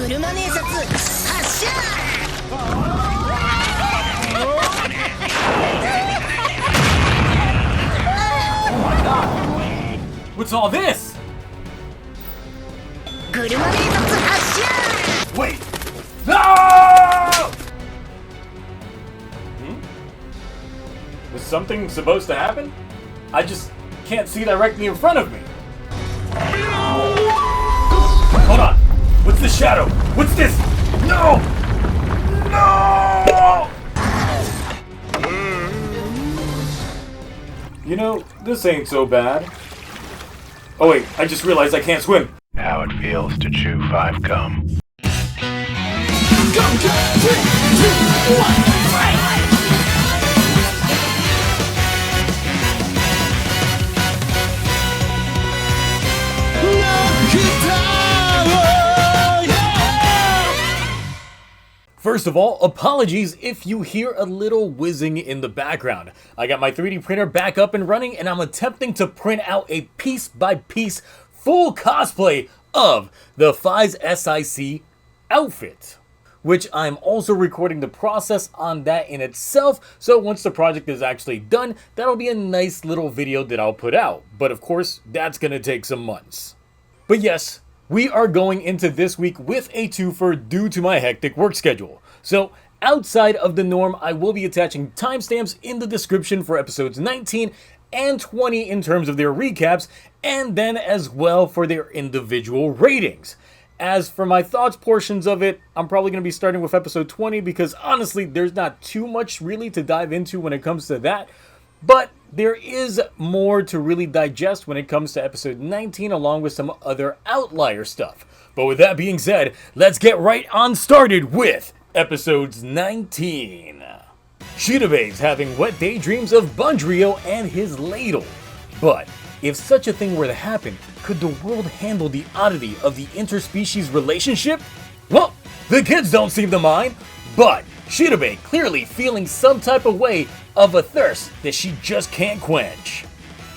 車偵察発射。 What's all this? 車偵察発射。 Wait! No! Was something supposed to happen? I just can't see directly in front of me. Hold on. What's this shadow? What's this? No! No! You know, this ain't so bad. Oh wait, I just realized I can't swim. How it feels to chew 5 gum. Go, 3, 2, 1, fight! First of all, apologies if you hear a little whizzing in the background. I got my 3D printer back up and running and I'm attempting to print out a piece-by-piece full cosplay of the FI's SIC outfit, which I'm also recording the process on that in itself, so once the project is actually done, that'll be a nice little video that I'll put out. But of course, that's gonna take some months. But yes, we are going into this week with a twofer due to my hectic work schedule. So outside of the norm, I will be attaching timestamps in the description for episodes 19 and 20 in terms of their recaps, and then as well for their individual ratings. As for my thoughts portions of it, I'm probably going to be starting with episode 20 because honestly, there's not too much really to dive into when it comes to that. But there is more to really digest when it comes to episode 19 along with some other outlier stuff. But with that being said, let's get right on started with episodes 19. Shirabe's having wet daydreams of Bundrio and his ladle. But if such a thing were to happen, could the world handle the oddity of the interspecies relationship? Well, the kids don't seem to mind, but Shirabe clearly feeling some type of way of a thirst that she just can't quench.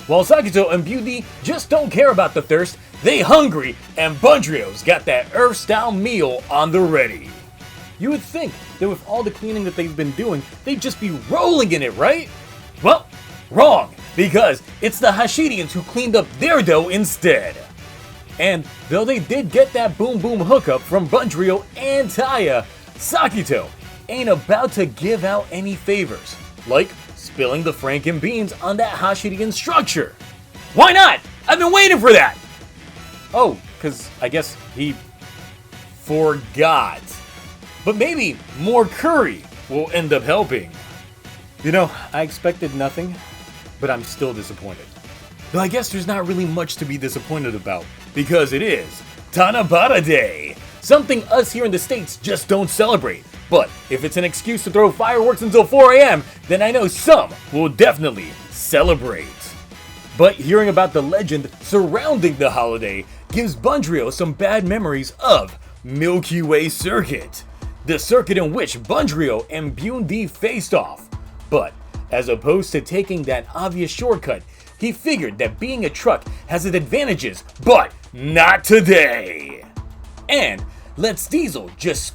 While Sakito and Beauty just don't care about the thirst, they hungry and Bundrio's got that Earth-style meal on the ready. You would think that with all the cleaning that they've been doing, they'd just be rolling in it, right? Well, wrong, because it's the Hashidians who cleaned up their dough instead. And though they did get that boom boom hookup from Bundrio and Taya, Sakito ain't about to give out any favors, like spilling the Franken beans on that Hashidian structure. Why not? I've been waiting for that! Oh, because I guess he forgot. But maybe more curry will end up helping. You know, I expected nothing, but I'm still disappointed. Though I guess there's not really much to be disappointed about, because it is Tanabata Day, something us here in the States just don't celebrate. But if it's an excuse to throw fireworks until 4 a.m., then I know some will definitely celebrate. But hearing about the legend surrounding the holiday gives Bundrio some bad memories of Milky Way Circuit, the circuit in which Bundrio and BoonD faced off. But as opposed to taking that obvious shortcut, he figured that being a truck has its advantages, but not today. And lets Diesel just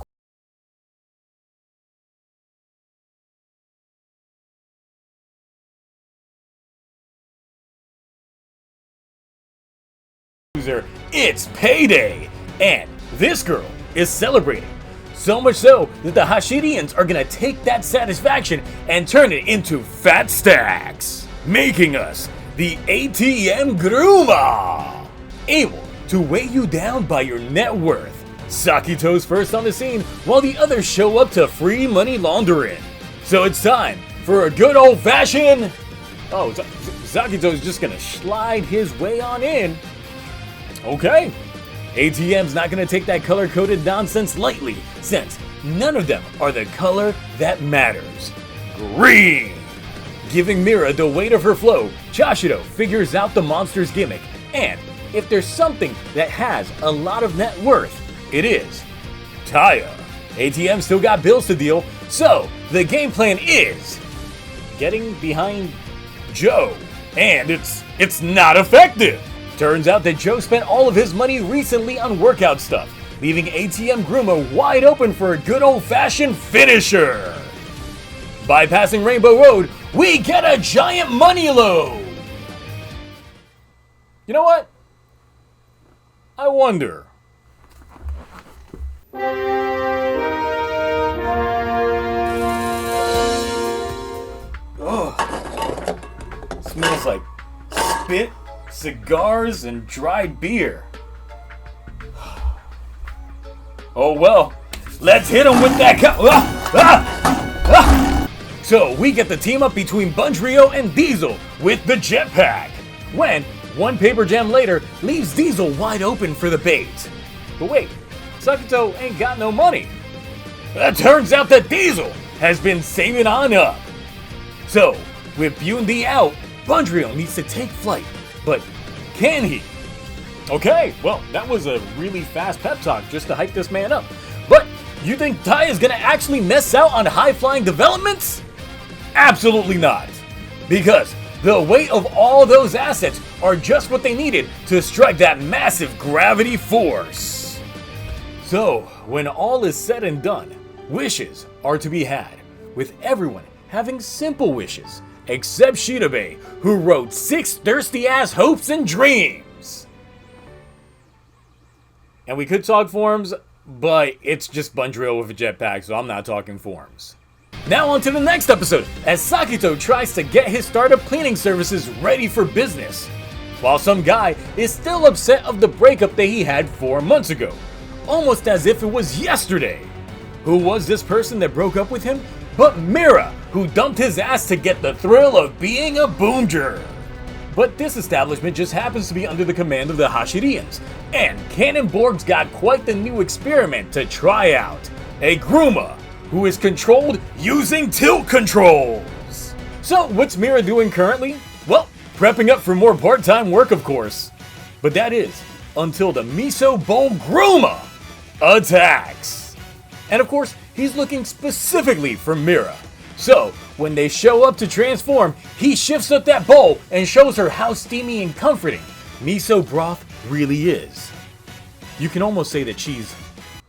it's payday, and this girl is celebrating. So much so that the Hashidians are gonna take that satisfaction and turn it into fat stacks, making us the ATM Gruma, able to weigh you down by your net worth. Sakito's first on the scene while the others show up to free money laundering. So it's time for a good old fashioned... Oh, Sakito's just gonna slide his way on in. Okay. ATM's not gonna take that color-coded nonsense lightly, since none of them are the color that matters. Green! Giving Mira the weight of her flow, Chashido figures out the monster's gimmick, and if there's something that has a lot of net worth, it is Taya. ATM still got bills to deal, so the game plan is getting behind Joe, and it's not effective. Turns out that Joe spent all of his money recently on workout stuff, leaving ATM Gruma wide open for a good old-fashioned finisher. Bypassing Rainbow Road, we get a giant money load. You know what? I wonder. Ugh. Smells like spit, cigars, and dried beer. Oh well, let's hit him with that So we get the team up between Bundrio and Diesel with the jetpack, when one paper jam later leaves Diesel wide open for the bait. But wait, Sakito ain't got no money. It turns out that Diesel has been saving on up. So, with BoonD out, Bundrio needs to take flight, but can he? Okay, well, that was a really fast pep talk just to hype this man up. But you think Tai is gonna actually miss out on high-flying developments? Absolutely not. Because the weight of all those assets are just what they needed to strike that massive gravity force. So, when all is said and done, wishes are to be had, with everyone having simple wishes, except Shirabe, who wrote 6 thirsty-ass hopes and dreams. And we could talk forms, but it's just Bundrio with a jetpack, so I'm not talking forms. Now on to the next episode, as Sakito tries to get his startup cleaning services ready for business, while some guy is still upset of the breakup that he had 4 months ago, almost as if it was yesterday. Who was this person that broke up with him? But Mira, who dumped his ass to get the thrill of being a BoonBoomger. But this establishment just happens to be under the command of the Hashirians, and Cannonborg's got quite the new experiment to try out. A Gruma, who is controlled using tilt controls. So what's Mira doing currently? Well, prepping up for more part-time work, of course. But that is until the Miso Bowl Gruma attacks. And of course, he's looking specifically for Mira. So, when they show up to transform, he shifts up that bowl and shows her how steamy and comforting miso broth really is. You can almost say that she's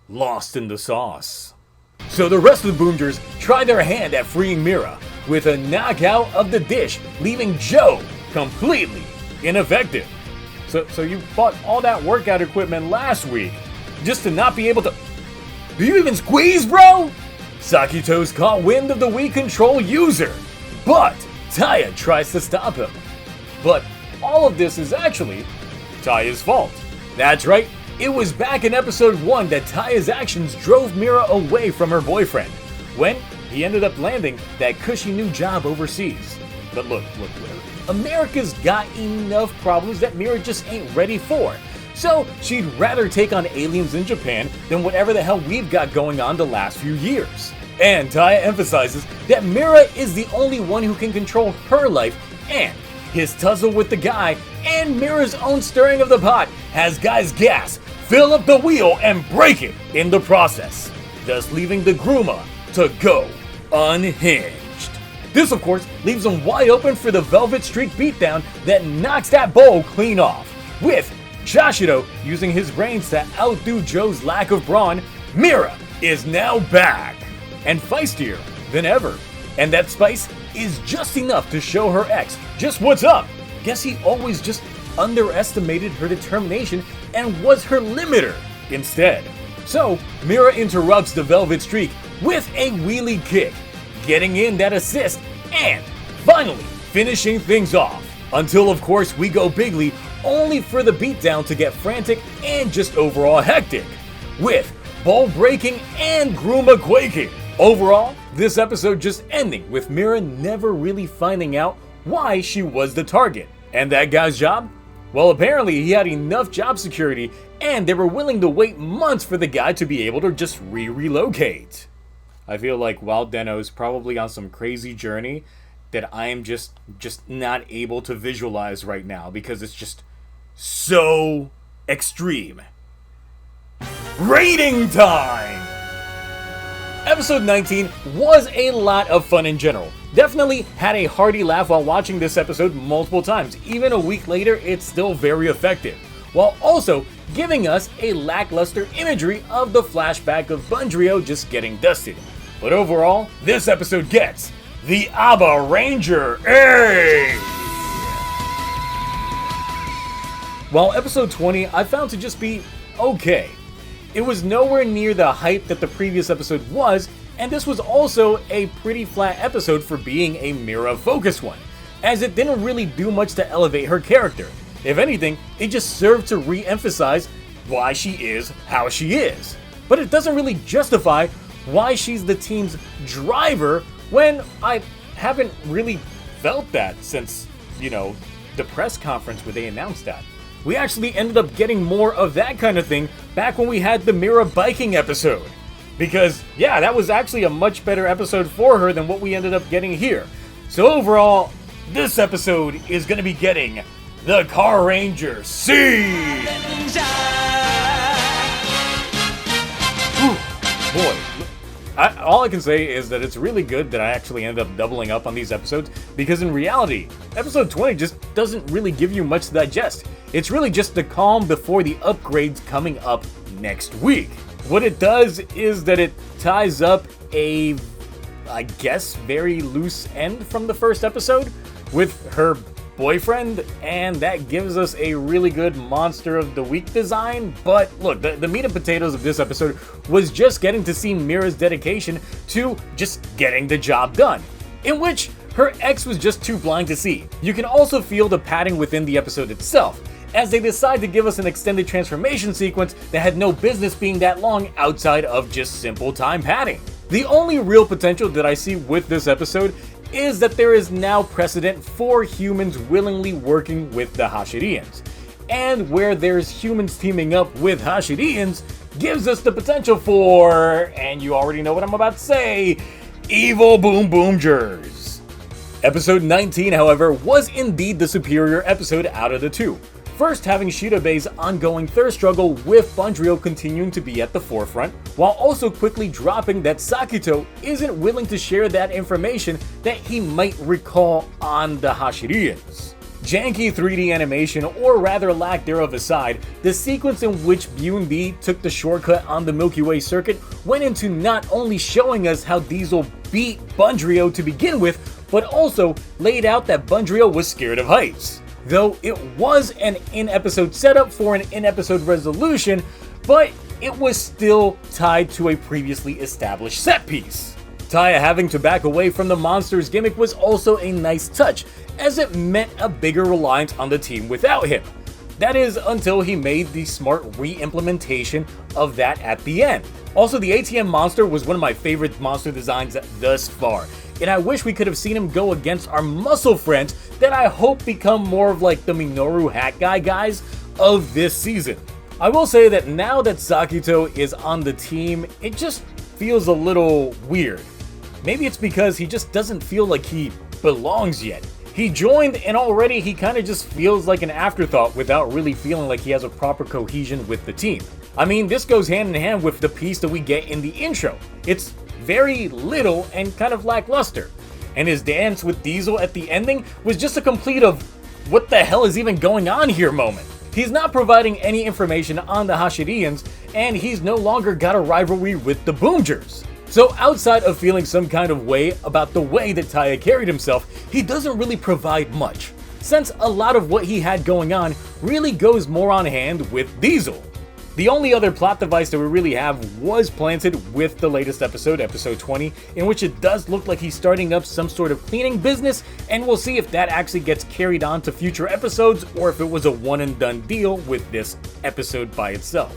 lost in the sauce. So the rest of the BoonBoomgers try their hand at freeing Mira with a knockout of the dish, leaving Joe completely ineffective. So you bought all that workout equipment last week just to not be able to... Do you even squeeze, bro? Sakito's caught wind of the Wii control user, but Taya tries to stop him. But all of this is actually Taya's fault. That's right, it was back in episode 1 that Taya's actions drove Mira away from her boyfriend, when he ended up landing that cushy new job overseas. But look, America's got enough problems that Mira just ain't ready for. So she'd rather take on aliens in Japan than whatever the hell we've got going on the last few years. And Taya emphasizes that Mira is the only one who can control her life, and his tussle with the guy and Mira's own stirring of the pot has guys gas, fill up the wheel, and break it in the process, thus leaving the Gruma to go unhinged. This, of course, leaves him wide open for the Velvet Streak beatdown that knocks that bowl clean off, with Shashiro using his brains to outdo Joe's lack of brawn. Mira is now back, and feistier than ever. And that spice is just enough to show her ex just what's up. Guess he always just underestimated her determination and was her limiter instead. So Mira interrupts the Velvet Streak with a wheelie kick, getting in that assist and finally finishing things off. Until of course we go bigly, only for the beatdown to get frantic and just overall hectic, with bowl breaking and Gruma quaking. Overall, this episode just ending with Mira never really finding out why she was the target. And that guy's job? Well, apparently he had enough job security and they were willing to wait months for the guy to be able to just relocate. I feel like Wild Deno's probably on some crazy journey that I am just not able to visualize right now because it's just so extreme. Rating time! Episode 19 was a lot of fun in general. Definitely had a hearty laugh while watching this episode multiple times. Even a week later, it's still very effective. While also giving us a lackluster imagery of the flashback of Bundrio just getting dusted. But overall, this episode gets the ABBA Ranger A! While episode 20 I found to just be okay. It was nowhere near the hype that the previous episode was, and this was also a pretty flat episode for being a Mira-focused one, as it didn't really do much to elevate her character. If anything, it just served to re-emphasize why she is how she is. But it doesn't really justify why she's the team's driver when I haven't really felt that since, the press conference where they announced that. We actually ended up getting more of that kind of thing back when we had the Mira biking episode. Because, yeah, that was actually a much better episode for her than what we ended up getting here. So overall, this episode is going to be getting the Car Ranger C! Ooh, boy. All I can say is that it's really good that I actually ended up doubling up on these episodes, because in reality, episode 20 just doesn't really give you much to digest. It's really just the calm before the upgrades coming up next week. What it does is that it ties up a, I guess, very loose end from the first episode with her boyfriend, and that gives us a really good Monster of the Week design. But look, the meat and potatoes of this episode was just getting to see Mira's dedication to just getting the job done, in which her ex was just too blind to see. You can also feel the padding within the episode itself, as they decide to give us an extended transformation sequence that had no business being that long outside of just simple time padding. The only real potential that I see with this episode is that there is now precedent for humans willingly working with the Hashidians. And where there's humans teaming up with Hashidians gives us the potential for, and you already know what I'm about to say, evil BoonBoomgers. Episode 19, however, was indeed the superior episode out of the two. First, having Shirobei's ongoing thirst struggle with Bundrio continuing to be at the forefront, while also quickly dropping that Sakito isn't willing to share that information that he might recall on the Hashidians. Janky 3D animation, or rather lack thereof aside, the sequence in which BoonB took the shortcut on the Milky Way circuit went into not only showing us how Diesel beat Bundrio to begin with, but also laid out that Bundrio was scared of heights. Though it was an in-episode setup for an in-episode resolution, but it was still tied to a previously established set piece. Taya having to back away from the monster's gimmick was also a nice touch, as it meant a bigger reliance on the team without him. That is, until he made the smart re-implementation of that at the end. Also, the ATM monster was one of my favorite monster designs thus far, and I wish we could have seen him go against our muscle friends that I hope become more of like the Minoru Hat Guy guys of this season. I will say that now that Sakito is on the team, it just feels a little weird. Maybe it's because he just doesn't feel like he belongs yet. He joined and already he kind of just feels like an afterthought without really feeling like he has a proper cohesion with the team. I mean, this goes hand in hand with the piece that we get in the intro. It's very little and kind of lackluster. And his dance with Diesel at the ending was just a complete of what the hell is even going on here moment. He's not providing any information on the Hashidians, and he's no longer got a rivalry with the Boomgers. So outside of feeling some kind of way about the way that Taya carried himself, he doesn't really provide much, since a lot of what he had going on really goes more on hand with Diesel. The only other plot device that we really have was planted with the latest episode, episode 20, in which it does look like he's starting up some sort of cleaning business, and we'll see if that actually gets carried on to future episodes or if it was a one and done deal with this episode by itself.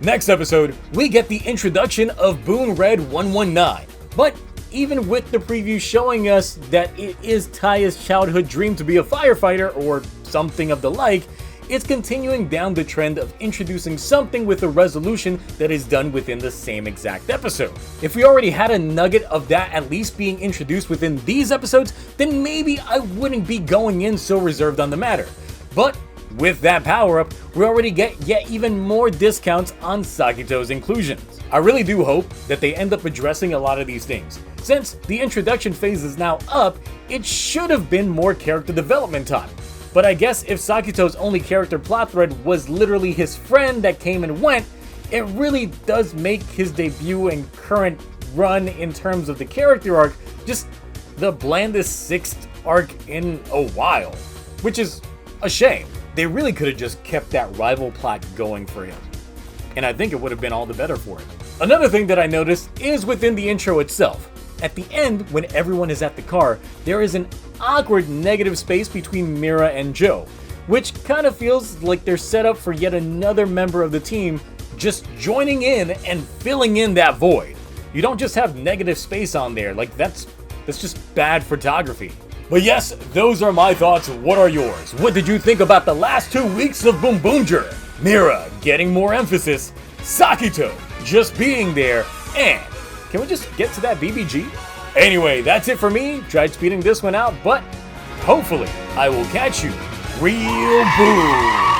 Next episode, we get the introduction of Boon Red 119, but even with the preview showing us that it is Taya's childhood dream to be a firefighter or something of the like, it's continuing down the trend of introducing something with a resolution that is done within the same exact episode. If we already had a nugget of that at least being introduced within these episodes, then maybe I wouldn't be going in so reserved on the matter. But with that power-up, we already get yet even more discounts on Sakito's inclusions. I really do hope that they end up addressing a lot of these things. Since the introduction phase is now up, it should have been more character development time. But I guess if Sakito's only character plot thread was literally his friend that came and went, it really does make his debut and current run in terms of the character arc just the blandest 6th arc in a while. Which is a shame. They really could have just kept that rival plot going for him. And I think it would have been all the better for it. Another thing that I noticed is within the intro itself. At the end, when everyone is at the car, there is an awkward negative space between Mira and Joe, which kind of feels like they're set up for yet another member of the team just joining in and filling in that void. You don't just have negative space on there, like that's just bad photography. But yes, those are my thoughts. What are yours? What did you think about the last 2 weeks of BoonBoomger? Mira getting more emphasis, Sakito just being there, and can we just get to that BBG? Anyway, that's it for me. Tried speeding this one out, but hopefully I will catch you real boom.